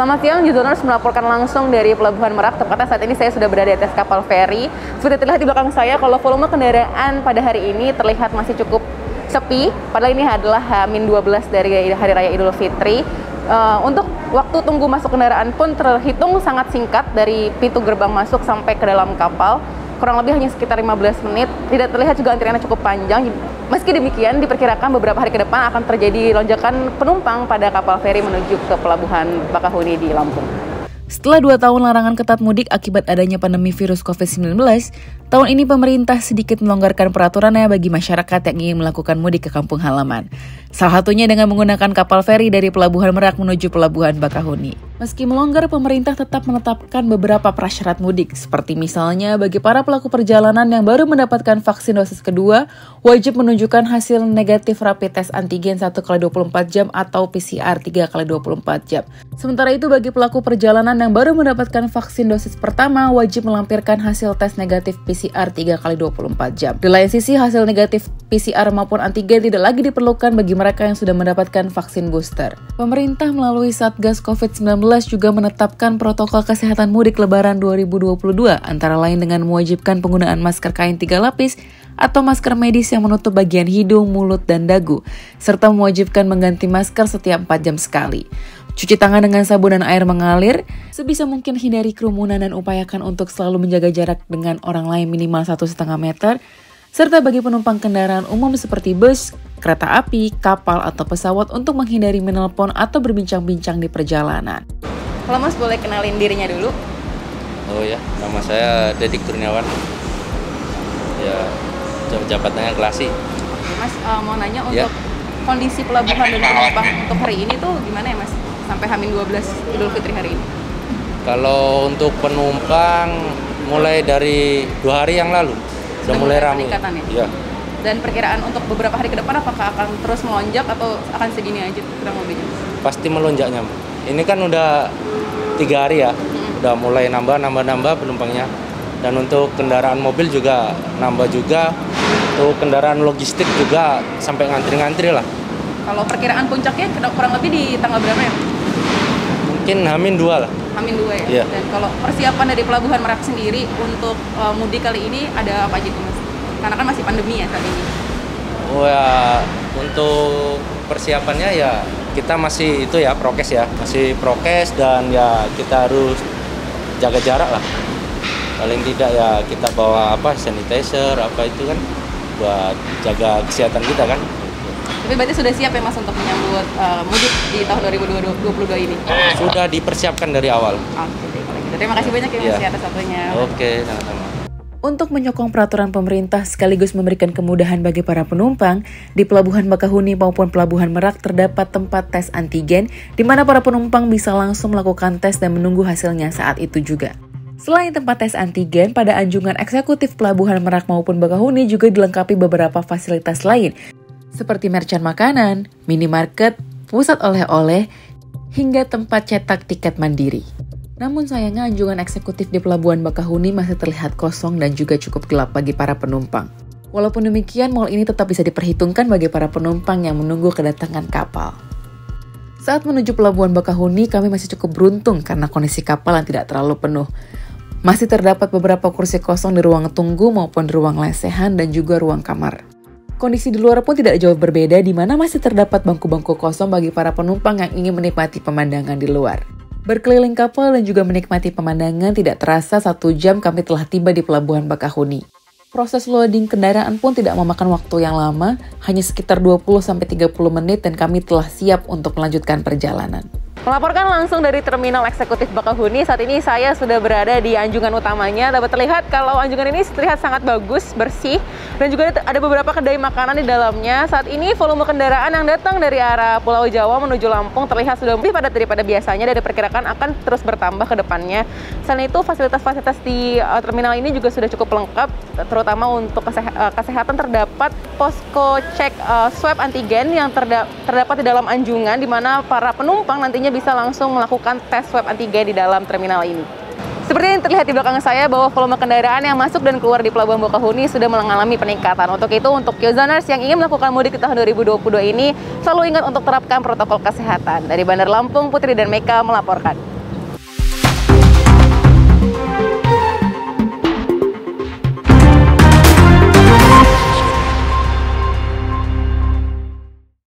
Selamat siang, Juzoners melaporkan langsung dari Pelabuhan Merak. Tepatnya saat ini saya sudah berada di atas kapal feri. Seperti terlihat di belakang saya, kalau volume kendaraan pada hari ini terlihat masih cukup sepi. Padahal ini adalah H-12 dari Hari Raya Idul Fitri. Untuk waktu tunggu masuk kendaraan pun terhitung sangat singkat dari pintu gerbang masuk sampai ke dalam kapal. Kurang lebih hanya sekitar 15 menit. Tidak terlihat juga antriannya cukup panjang. Meski demikian, diperkirakan beberapa hari ke depan akan terjadi lonjakan penumpang pada kapal feri menuju ke Pelabuhan Bakahuni di Lampung. Setelah 2 tahun larangan ketat mudik akibat adanya pandemi virus COVID-19, tahun ini pemerintah sedikit melonggarkan peraturannya bagi masyarakat yang ingin melakukan mudik ke kampung halaman. Salah satunya dengan menggunakan kapal feri dari Pelabuhan Merak menuju Pelabuhan Bakahuni. Meski melonggar, pemerintah tetap menetapkan beberapa prasyarat mudik, seperti misalnya bagi para pelaku perjalanan yang baru mendapatkan vaksin dosis kedua, wajib menunjukkan hasil negatif rapid test antigen 1x24 jam atau PCR 3x24 jam. Sementara itu bagi pelaku perjalanan yang baru mendapatkan vaksin dosis pertama, wajib melampirkan hasil tes negatif PCR 3x24 jam. Di lain sisi, hasil negatif PCR maupun antigen tidak lagi diperlukan bagi mereka yang sudah mendapatkan vaksin booster. Pemerintah melalui Satgas COVID-19 juga menetapkan protokol kesehatan mudik Lebaran 2022, antara lain dengan mewajibkan penggunaan masker kain 3 lapis atau masker medis yang menutup bagian hidung, mulut, dan dagu, serta mewajibkan mengganti masker setiap 4 jam sekali. Cuci tangan dengan sabun dan air mengalir, sebisa mungkin hindari kerumunan dan upayakan untuk selalu menjaga jarak dengan orang lain minimal 1,5 meter, serta bagi penumpang kendaraan umum seperti bus, kereta api, kapal, atau pesawat untuk menghindari menelpon atau berbincang-bincang di perjalanan. Kalau Mas boleh kenalin dirinya dulu. Oh ya, nama saya Dedik Kurniawan. Ya, jabatannya Klasi. Mas mau nanya untuk kondisi pelabuhan dan penumpang untuk hari ini tuh gimana ya Mas? Sampai H-12 Idul Fitri hari ini. Kalau untuk penumpang mulai dari 2 hari yang lalu sudah mulai ramai. Ya? Dan perkiraan untuk beberapa hari ke depan apakah akan terus melonjak atau akan segini aja kurang lebihnya? Pasti melonjaknya. Ini kan udah 3 hari ya, udah mulai nambah penumpangnya. Dan untuk kendaraan mobil juga nambah juga. Untuk kendaraan logistik juga sampai ngantri-ngantri lah. Kalau perkiraan puncaknya kurang lebih di tanggal berapa ya? Mungkin H-2 lah. H-2 ya? Iya. Dan kalau persiapan dari Pelabuhan Merak sendiri untuk mudik kali ini ada apa aja tuh Mas? Karena kan masih pandemi ya saat ini. Oh ya, untuk persiapannya ya kita masih itu ya prokes ya. Masih prokes dan ya kita harus jaga jarak lah. Paling tidak ya kita bawa sanitizer itu kan buat jaga kesehatan kita kan. Tapi berarti sudah siap ya Mas untuk menyambut mudik di tahun 2022 ini? Sudah dipersiapkan dari awal. Oke, kalau gitu. Terima kasih banyak ya Mas atas waktunya. Oke, sama-sama. Untuk menyokong peraturan pemerintah sekaligus memberikan kemudahan bagi para penumpang, di Pelabuhan Bakahuni maupun Pelabuhan Merak terdapat tempat tes antigen di mana para penumpang bisa langsung melakukan tes dan menunggu hasilnya saat itu juga. Selain tempat tes antigen, pada anjungan eksekutif Pelabuhan Merak maupun Bakahuni juga dilengkapi beberapa fasilitas lain, seperti merchant makanan, minimarket, pusat oleh-oleh, hingga tempat cetak tiket mandiri. Namun sayangnya anjungan eksekutif di Pelabuhan Bakahuni masih terlihat kosong dan juga cukup gelap bagi para penumpang. Walaupun demikian, mal ini tetap bisa diperhitungkan bagi para penumpang yang menunggu kedatangan kapal. Saat menuju Pelabuhan Bakahuni, kami masih cukup beruntung karena kondisi kapal yang tidak terlalu penuh. Masih terdapat beberapa kursi kosong di ruang tunggu maupun di ruang lesehan dan juga ruang kamar. Kondisi di luar pun tidak jauh berbeda, di mana masih terdapat bangku-bangku kosong bagi para penumpang yang ingin menikmati pemandangan di luar. Berkeliling kapal dan juga menikmati pemandangan tidak terasa 1 jam kami telah tiba di Pelabuhan Bakahuni. Proses loading kendaraan pun tidak memakan waktu yang lama, hanya sekitar 20-30 menit dan kami telah siap untuk melanjutkan perjalanan. Melaporkan langsung dari Terminal Eksekutif Bakahuni, saat ini saya sudah berada di anjungan utamanya. Dapat terlihat kalau anjungan ini terlihat sangat bagus, bersih, dan juga ada beberapa kedai makanan di dalamnya. Saat ini volume kendaraan yang datang dari arah Pulau Jawa menuju Lampung terlihat sudah lebih padat daripada biasanya dan diperkirakan akan terus bertambah ke depannya. Selain itu, fasilitas-fasilitas di terminal ini juga sudah cukup lengkap, terutama untuk kesehatan terdapat posko cek swab antigen yang terdapat di dalam anjungan, di mana para penumpang nantinya bisa langsung melakukan tes swab antigen di dalam terminal ini. Seperti yang terlihat di belakang saya bahwa volume kendaraan yang masuk dan keluar di Pelabuhan Bakahuni sudah mengalami peningkatan. Untuk itu, untuk Juzoners yang ingin melakukan mudik di tahun 2022 ini, selalu ingat untuk terapkan protokol kesehatan. Dari Bandar Lampung, Putri dan Meka melaporkan.